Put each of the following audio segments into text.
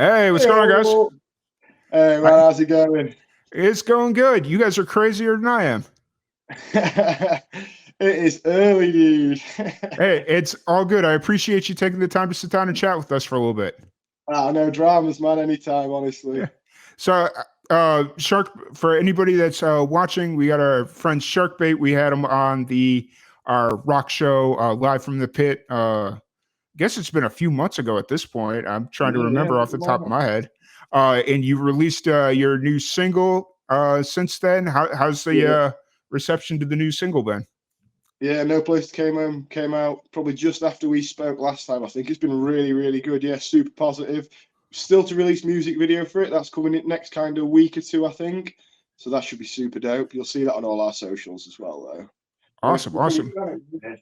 Hey, what's going on, guys? Hey, man, I, how's it going? it's going good. You guys are crazier than I am. It is early, dude. Hey, it's all good. I appreciate you taking the time to sit down and chat with us for a little bit. No dramas, man, anytime, Yeah. honestly. So, Shark, for anybody that's watching, we got our friend Sharkbait. We had him on our rock show live from the pit. Guess it's been a few months ago at this point. I'm trying to Yeah, remember off the top of my head. And you released your new single since then. How's the yeah. reception to the new single been? Yeah, No Place to came out probably just after we spoke last time. I think it's been really, really good. Yeah, super positive. Still to release music video for it. That's coming in next kind of week or two, I think. So that should be super dope. You'll see that on all our socials as well, though. Awesome, We're pretty awesome. good at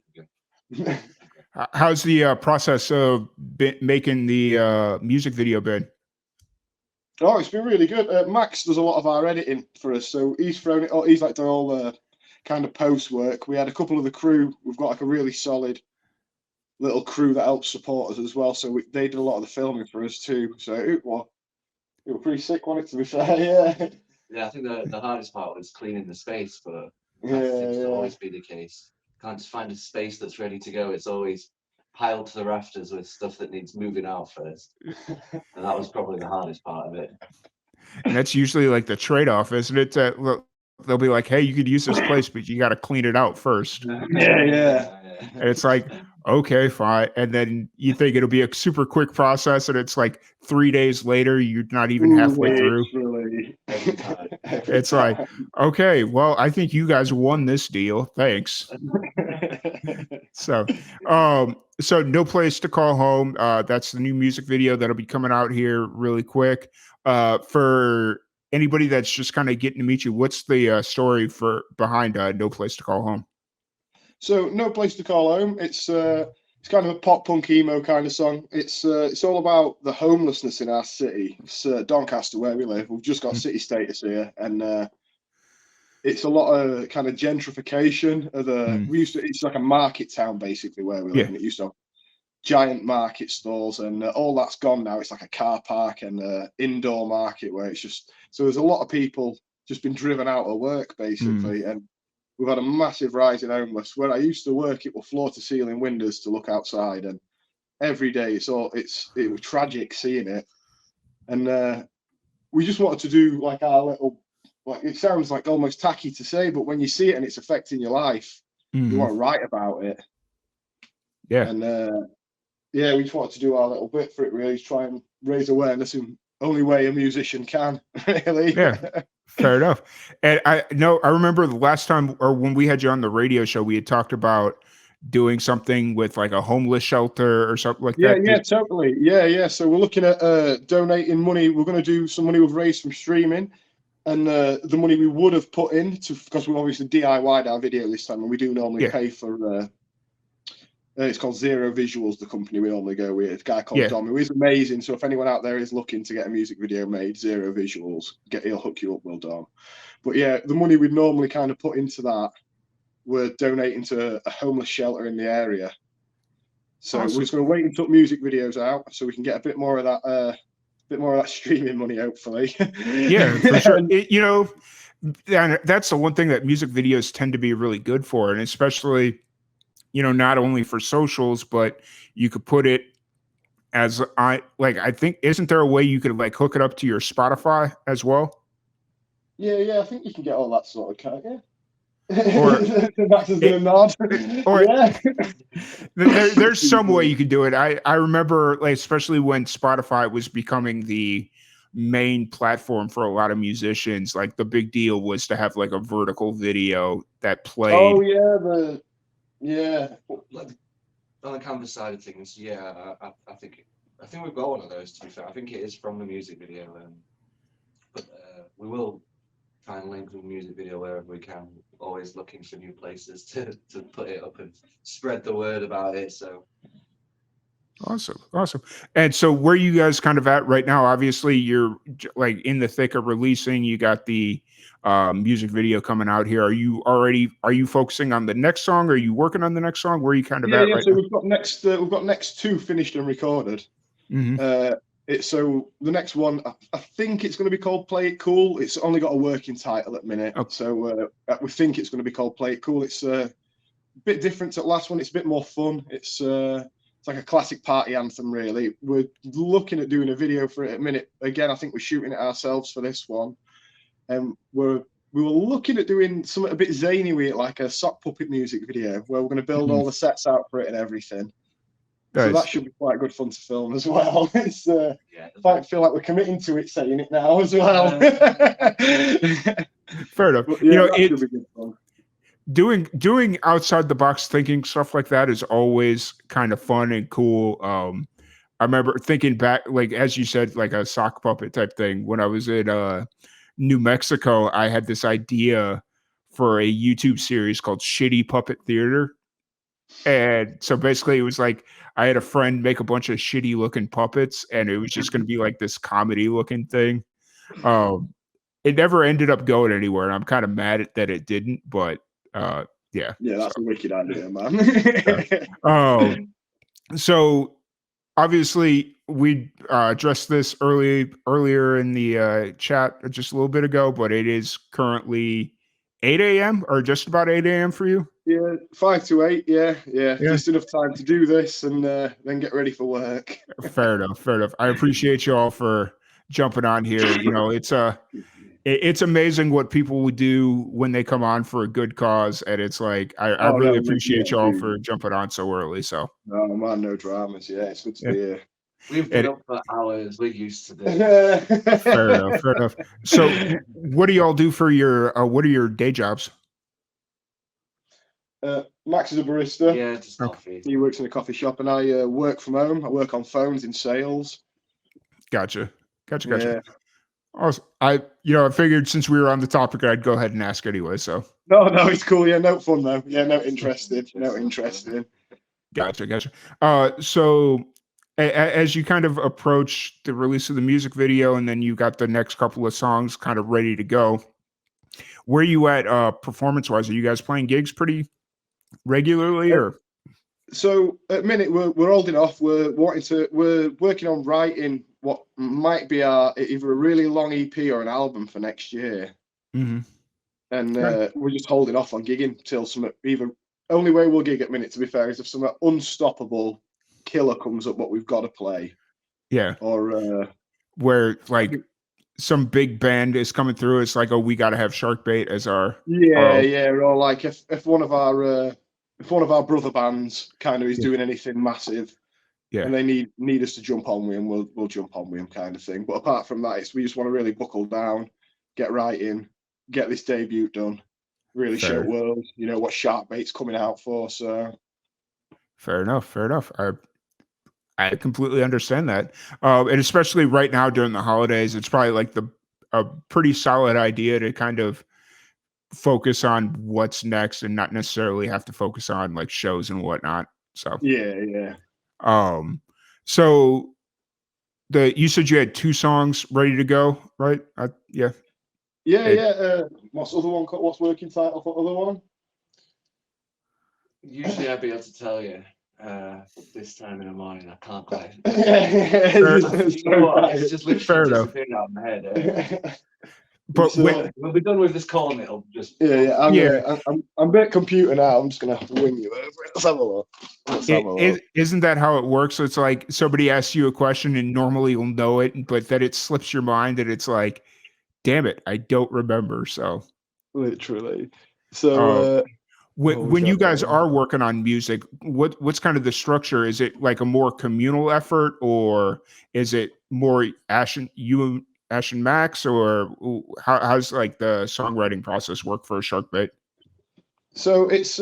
it. How's the process of making the music video been? Oh, it's been really good. Max does a lot of our editing for us, so he's thrown it. He's like done all the kind of post work. We had a couple of the crew. We've got like a really solid little crew that helps support us as well. So they did a lot of the filming for us too. So it was pretty sick, wasn't it? To be fair, yeah. Yeah, I think the hardest part was cleaning the space, but Yeah, that seems to yeah. always be the case. Can't just find a space that's ready to go. It's always piled to the rafters with stuff that needs moving out first. And that was probably the hardest part of it. And that's usually like the trade-off, isn't it? They'll be like, "Hey, you could use this place, but you got to clean it out first." Yeah. And it's like, okay, fine. And then you think it'll be a super quick process, and it's like 3 days later, you're not even halfway through. Literally. It's like, okay, well, I think you guys won this deal. Thanks. So, so No Place to Call Home. That's the new music video that'll be coming out here really quick. For anybody that's just kind of getting to meet you, what's the story behind No Place to Call Home? So No Place to Call Home. It's kind of a pop punk emo kind of song. It's all about the homelessness in our city. It's Doncaster where we live. We've just got city status here, and it's a lot of kind of gentrification of the. It's like a market town basically where we live, and it used to have giant market stalls, and all that's gone now. It's like a car park and indoor market where it's just so there's a lot of people just been driven out of work basically, and we've had a massive rise in homeless. Where I used to work, it were floor to ceiling windows to look outside, and every day it was tragic seeing it, and we just wanted to do like our little. Like it sounds like almost tacky to say, but when you see it and it's affecting your life, you want to write about it. Yeah. And yeah, we just wanted to do our little bit for it, really, try and raise awareness in only way a musician can, really. Yeah, fair enough. And I remember the last time or when we had you on the radio show, we had talked about doing something with like a homeless shelter or something like that. Yeah, totally. Yeah. So we're looking at donating money. We're going to do some money we've raised from streaming. And the money we would have put in because we obviously DIY'd our video this time, and we do normally pay for. It's called Zero Visuals, the company we normally go with. A guy called Dom, who is amazing. So if anyone out there is looking to get a music video made, Zero Visuals, he'll hook you up, Will Dom. But yeah, the money we'd normally kind of put into that, we're donating to a homeless shelter in the area. So we're just going to wait and put music videos out so we can get a bit more of that. Bit more of that streaming money, hopefully. Yeah, for sure. That's the one thing that music videos tend to be really good for, and especially, not only for socials, but you could put it as I think, isn't there a way you could like hook it up to your Spotify as well? Yeah, I think you can get all that sort of kind of. Max is doing nod. There's some way you could do it. I remember, like, especially when Spotify was becoming the main platform for a lot of musicians, like the big deal was to have like a vertical video that played. Oh yeah, Like, on the canvas side of things, I think we've got one of those. To be fair, I think it is from the music video, but we will try and link the music video wherever we can. Always looking for new places to put it up and spread the word about it. So awesome. And so where you guys kind of at right now? Obviously you're like in the thick of releasing. You got the music video coming out here. Are you focusing on the next song? Are you working on the next song? Where are you kind of at right so now? we've got next two finished and recorded. So the next one, I think it's going to be called Play It Cool. It's only got a working title at the minute. Okay. So we think it's going to be called Play It Cool. It's a bit different to the last one. It's a bit more fun. It's like a classic party anthem, really. We're looking at doing a video for it at a minute. Again, I think we're shooting it ourselves for this one. And we were looking at doing something a bit zany with it, like a sock puppet music video, where we're going to build all the sets out for it and everything. Nice. So that should be quite good fun to film as well. It's I feel like we're committing to it, saying it now as well. Fair enough. But, yeah, that should be good fun. Doing outside the box thinking stuff like that is always kind of fun and cool. I remember thinking back, like as you said, like a sock puppet type thing. When I was in New Mexico, I had this idea for a YouTube series called Shitty Puppet Theater. And so basically it was like I had a friend make a bunch of shitty looking puppets, and it was just going to be like this comedy looking thing. It never ended up going anywhere, and I'm kind of mad at that it didn't, but yeah. Yeah, that's a wicked idea, man. So obviously we addressed this earlier in the chat just a little bit ago, but it is currently 8 a.m. or just about 8 a.m. for you? Yeah, 5 to 8. Yeah. Just enough time to do this and then get ready for work. Fair enough. I appreciate you all for jumping on here. You know, it's amazing what people would do when they come on for a good cause, and it's like I really appreciate you all for jumping on so early. So no man, no dramas. Yeah, it's good to be here. We've been up for hours. We're used to this. Fair enough. So, what do y'all do for your? What are your day jobs? Max is a barista. Yeah, just coffee. He works in a coffee shop, and I work from home. I work on phones in sales. Gotcha. Yeah. Awesome. I figured since we were on the topic, I'd go ahead and ask anyway. So. No, it's cool. Yeah, no fun though. Yeah, no interested. Gotcha. So as you kind of approach the release of the music video, and then you got the next couple of songs kind of ready to go, where are you at performance-wise? Are you guys playing gigs pretty regularly, or? So at the minute we're holding off. We're working on writing what might be either a really long EP or an album for next year. Mm-hmm. And we're just holding off on gigging till only way we'll gig at the minute, to be fair, is if some unstoppable killer comes up what we've got to play. Yeah. Or where like some big band is coming through, it's like, oh, we got to have Sharkbait as our or like if one of our brother bands kind of is doing anything massive, and they need us to jump on with them, we'll jump on with them, kind of thing. But apart from that, we just want to really buckle down, get right in, get this debut done, really show world, what Sharkbait's coming out for. So fair enough. I completely understand that. And especially right now during the holidays, it's probably like a pretty solid idea to kind of focus on what's next and not necessarily have to focus on like shows and whatnot. So yeah. So you said you had 2 songs ready to go, right? Yeah. What's the other one? What's working title for the other one? Usually I'd be able to tell you. This time in the morning, I can't quite. It's just literally disappeared out of my head. But we'll be done with this call, and it'll just. I'm a bit computer now. I'm just gonna have to wing you over it. Let's have a look. Isn't that how it works? So it's like somebody asks you a question, and normally you'll know it, but then it slips your mind, and it's like, damn it, I don't remember. So literally, so. When you guys are working on music, what's kind of the structure? Is it like a more communal effort, or is it more Ash and Max, or how's like the songwriting process work for Sharkbait? So it's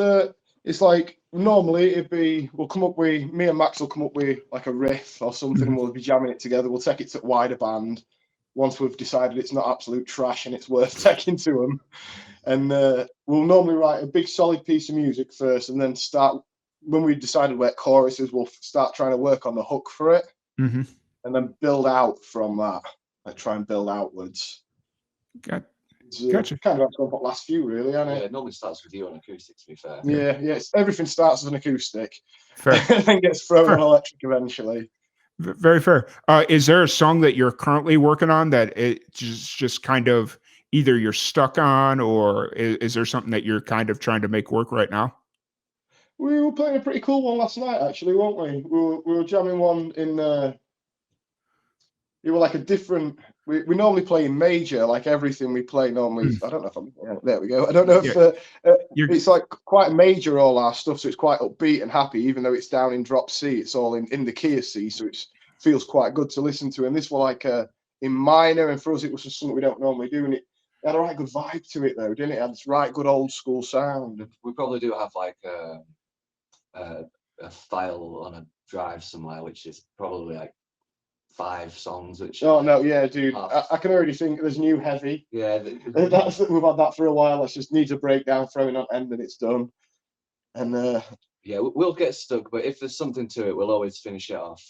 like normally me and Max will come up with like a riff or something, and we'll be jamming it together. We'll take it to wider band once we've decided it's not absolute trash and it's worth taking to them. And we'll normally write a big solid piece of music first, and then when we decided where choruses, we'll start trying to work on the hook for it, and then build out from that. Like try and build outwards. Gotcha. Kind of like the last few, really, isn't it? It normally starts with you on acoustic, to be fair. Yeah. Everything starts as an acoustic, and then gets thrown on electric eventually. Very fair. Is there a song that you're currently working on that it just kind of either you're stuck on, or is there something that you're kind of trying to make work right now? We were playing a pretty cool one last night, actually, weren't we? We were jamming one in. It was like a different. We normally play in major, like everything we play normally. Mm, I don't know if I'm. Yeah, there we go. I don't know yeah, if you're it's like quite major all our stuff, so it's quite upbeat and happy. Even though it's down in drop C, it's all in the key of C, so it feels quite good to listen to. And this was like in minor, and for us it was just something we don't normally do, and it had a right good vibe to it though, didn't it? It had this right good old school sound. We probably do have like a file on a drive somewhere, which is probably like 5 songs. Which Oh no, yeah, dude, I can already think there's new heavy. yeah, That's we've had that for a while. Let's just need a breakdown, throwing on end, and it's done. And yeah, we'll get stuck, but if there's something to it, we'll always finish it off.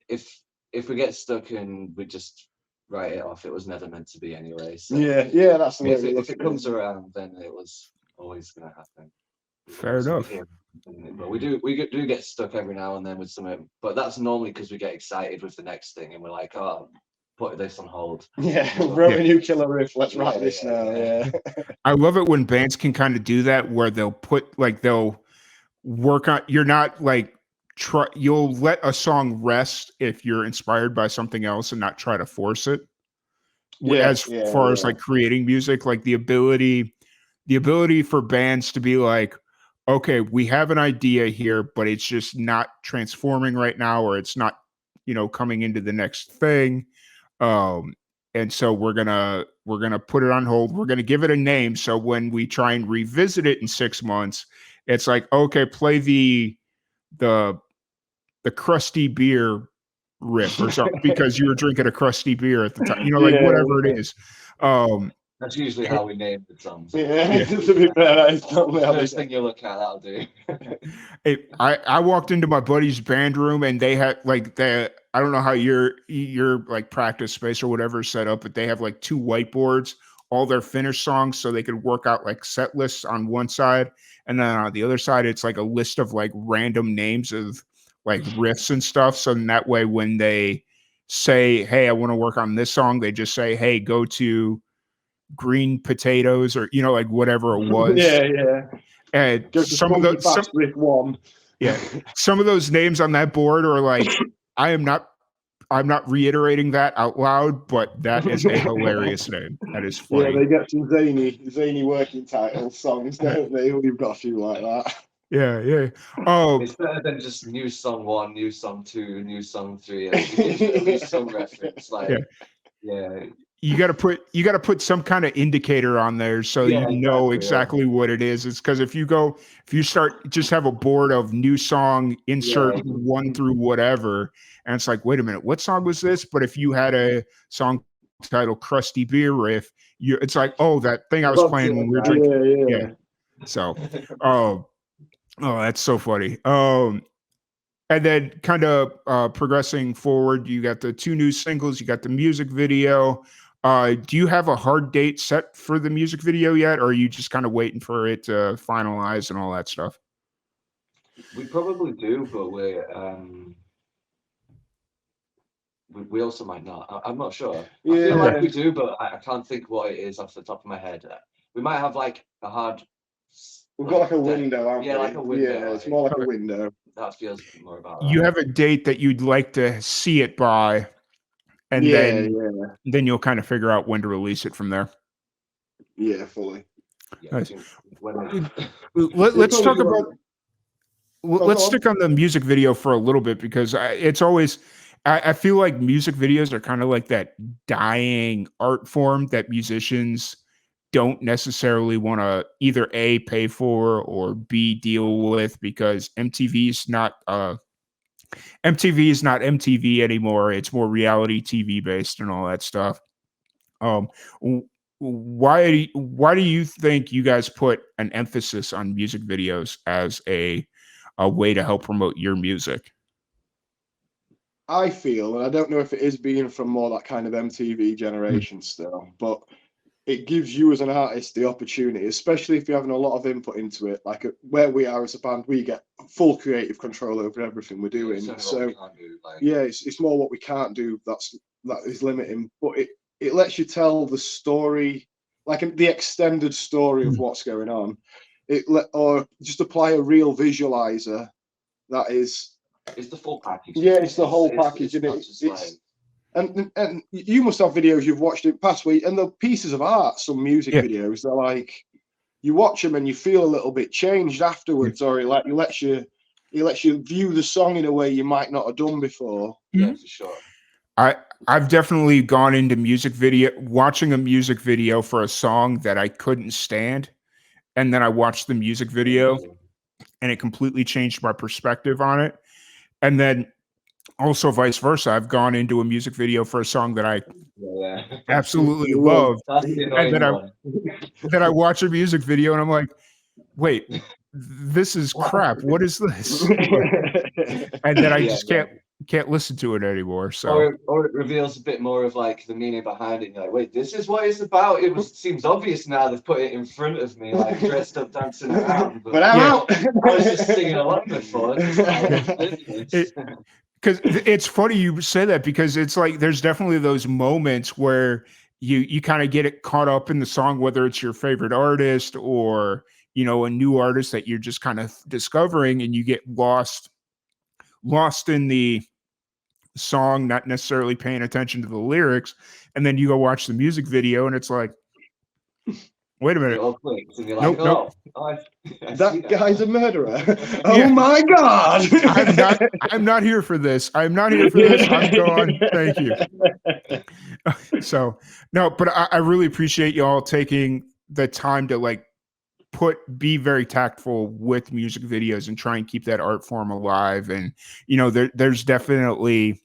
If we get stuck and we just write it off, it was never meant to be anyway. So yeah, that's the way if we it, look if it at comes around, then it was always going to happen. We'll fair always be enough. here. But we do get stuck every now and then with something, but that's normally because we get excited with the next thing and we're like, oh, put this on hold. Yeah, Well, wrote Yeah. a new killer riff. Let's write Yeah, this yeah, now. yeah. Yeah. I love it when bands can kind of do that, where they'll work on. You're not like you'll let a song rest if you're inspired by something else and not try to force it. Yeah, As yeah, far as yeah. like creating music, like the ability for bands to be like, okay, we have an idea here, but it's just not transforming right now, or it's not, coming into the next thing. Um, and so we're gonna put it on hold. We're gonna give it a name. So when we try and revisit it in 6 months, it's like, okay, play the the crusty beer riff or something because you were drinking a crusty beer at the time, like Yeah, whatever it is. Um, That's usually how we name the songs. yeah. yeah. To be fair, that is totally how First they. thing you look at, that'll do. I walked into my buddy's band room and they had like I don't know how your like practice space or whatever is set up, but they have like 2 whiteboards, all their finished songs, so they could work out like set lists on one side, and then on the other side it's like a list of like random names of like riffs and stuff. So then that way when they say, "Hey, I want to work on this song," they just say, "Hey, go to green potatoes," or like whatever it was. Yeah, yeah. And Go to some of Funky the Fast Riff 1. yeah, some of those names on that board are like, I am not I'm not reiterating that out loud, but that is a hilarious name. That is Yeah, funny. they get some zany working title songs, don't they? We've got a few like that. Yeah, yeah. Oh, It's better than just new song 1, new song 2, new song 3. It gives you a new song reference. yeah. Like, yeah, You got to put some kind of indicator on there so yeah, you know exactly. exactly what it is. It's because if you start just have a board of new song insert Yeah. 1 through whatever, and it's like, wait a minute, what song was this? But if you had a song titled "Crusty Beer Riff," it's like, oh, that thing I was That's playing it, when we were man. drinking. Yeah, Yeah. yeah. So, oh, that's so funny. And then kind of progressing forward, you got the 2 new singles, you got the music video. Do you have a hard date set for the music video yet, or are you just kind of waiting for it to finalize and all that stuff? We probably do, but we also might not. I'm not sure. I feel Yeah. like we do, but I can't think what it is off the top of my head. We might have like a hard. We've got like a date. window, haven't Yeah, we? like a window. Yeah, it's more like a Okay. window. That feels more about You right. have a date that you'd like to see it by, and Yeah, then yeah, then you'll kind of figure out when to release it from there. yeah, fully. Yeah, Nice. when Let's We'll talk probably about do Oh, let's go on. stick on the music video for a little bit because it's always I feel like music videos are kind of like that dying art form that musicians don't necessarily want to either A, pay for, or B, deal with, because MTV is not MTV anymore. It's more reality TV based and all that stuff. Um, w- why do you think you guys put an emphasis on music videos as a way to help promote your music? I feel, and I don't know if it is being from more that kind of MTV Mm, generation still, but it gives you as an artist the opportunity, especially if you're having a lot of input into it. Like where we are as a band, we get full creative control over everything we're doing. So yeah, it's more what we can't do that is limiting. But it lets you tell the story, like the extended story of what's going on. Or just apply a real visualizer that is. It's the full package. Yeah, it's the whole package, and you must have videos you've watched in past week, and the pieces of art, some music videos, they're like, you watch them and you feel a little bit changed afterwards, or it lets you view the song in a way you might not have done before. Yeah, for sure. I've definitely gone into watching a music video for a song that I couldn't stand, and then I watched the music video, and it completely changed my perspective on it. And then also vice versa, I've gone into a music video for a song that I absolutely love, and then I watch a music video and I'm like, wait, this is crap. What is this? And then I just can't listen to it anymore. So or it reveals a bit more of like the meaning behind it. You're like, wait, this is what it's about. It seems obvious now. They've put it in front of me, like dressed up, dancing around. But I'm out. I was just singing along before. Because it's funny you say that, because it's like there's definitely those moments where you kind of get it caught up in the song, whether it's your favorite artist or a new artist that you're just kind of discovering, and you get lost in the song, not necessarily paying attention to the lyrics, and then you go watch the music video and it's like, wait a minute. Nope. That guy's a murderer. Oh my God. I'm not here for this. I'm gone. Thank you. So no, but I really appreciate y'all taking the time to be very tactful with music videos and try and keep that art form alive. And there's definitely,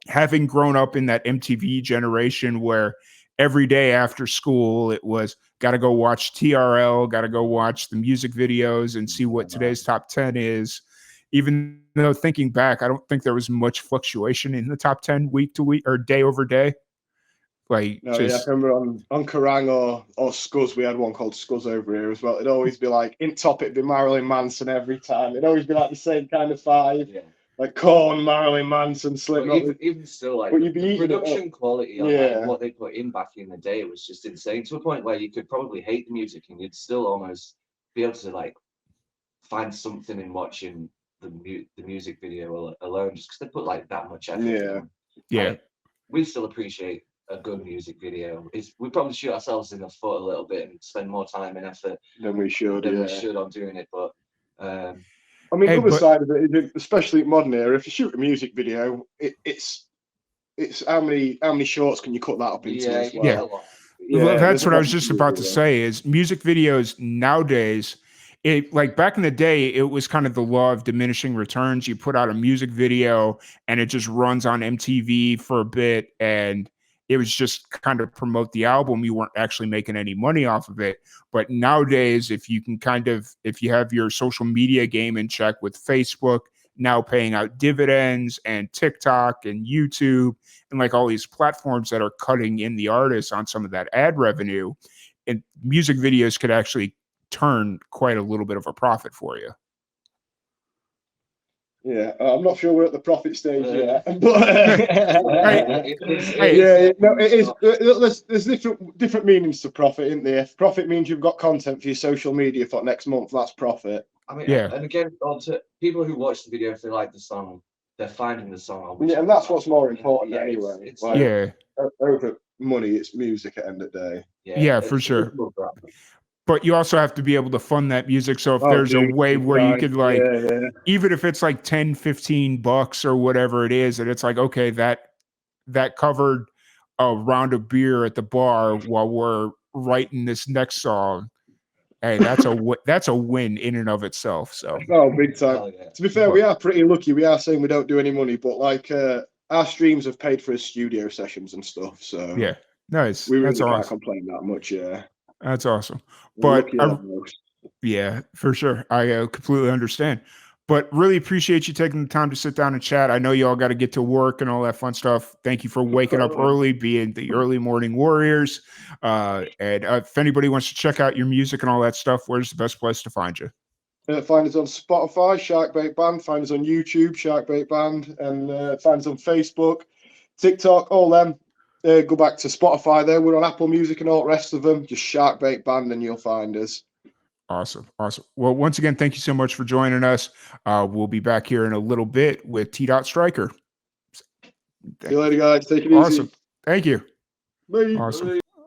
having grown up in that MTV generation where every day after school it was got to go watch TRL, got to go watch the music videos and see what today's top 10 is. Even though thinking back, I don't think there was much fluctuation in the top 10 week to week or day over day. I remember on Kerrang or Scuzz, we had one called Scuzz over here as well. It'd always be like, in top it'd be Marilyn Manson every time. It'd always be like the same kind of five. Yeah. Like Korn, Marilyn Manson, Slipknot. Even still, like the production quality of what they put in back in the day was just insane, to a point where you could probably hate the music and you'd still almost be able to find something in watching the music video alone, just because they put that much effort. Yeah. We still appreciate a good music video. We probably shoot ourselves in the foot a little bit and spend more time and effort than we should on doing it, but. The other side of it is, especially in modern era, if you shoot a music video, it's how many shorts can you cut that up into as well? Well, that's what I was just about to say, is music videos nowadays, back in the day, it was kind of the law of diminishing returns. You put out a music video and it just runs on MTV for a bit, and it was just kind of promote the album. You weren't actually making any money off of it. But nowadays, if you have your social media game in check with Facebook now paying out dividends, and TikTok and YouTube and all these platforms that are cutting in the artists on some of that ad revenue, and music videos could actually turn quite a little bit of a profit for you. Yeah, I'm not sure we're at the profit stage yet, but there's different meanings to profit, isn't there? If profit means you've got content for your social media for next month, that's profit. And again, to people who watch the video, if they like the song, they're finding the song. And that's what's more important anyway. Over money, it's music at the end of the day. Yeah, for sure. But you also have to be able to fund that music. So if there's a way where you could even if it's $10-15 or whatever it is, and it's okay, that covered a round of beer at the bar while we're writing this next song. Hey, that's a win in and of itself. So big time. To be fair, we are pretty lucky. We are saying we don't do any money, but our streams have paid for his studio sessions and stuff. So yeah, nice. We really can't complain that much. Yeah. That's awesome. But yeah, for sure. I completely understand. But really appreciate you taking the time to sit down and chat. I know y'all got to get to work and all that fun stuff. Thank you for waking up early, being the early morning warriors. And if anybody wants to check out your music and all that stuff, where's the best place to find you? Find us on Spotify, Sharkbait Band. Find us on YouTube, Sharkbait Band, and find us on Facebook, TikTok, all them. Go back to Spotify there. We're on Apple Music and all the rest of them. Just Sharkbait Band and you'll find us. Awesome. Awesome. Well, once again, thank you so much for joining us. We'll be back here in a little bit with T. Striker. See you later, guys. Take it Awesome. easy. Thank you. Bye. Awesome.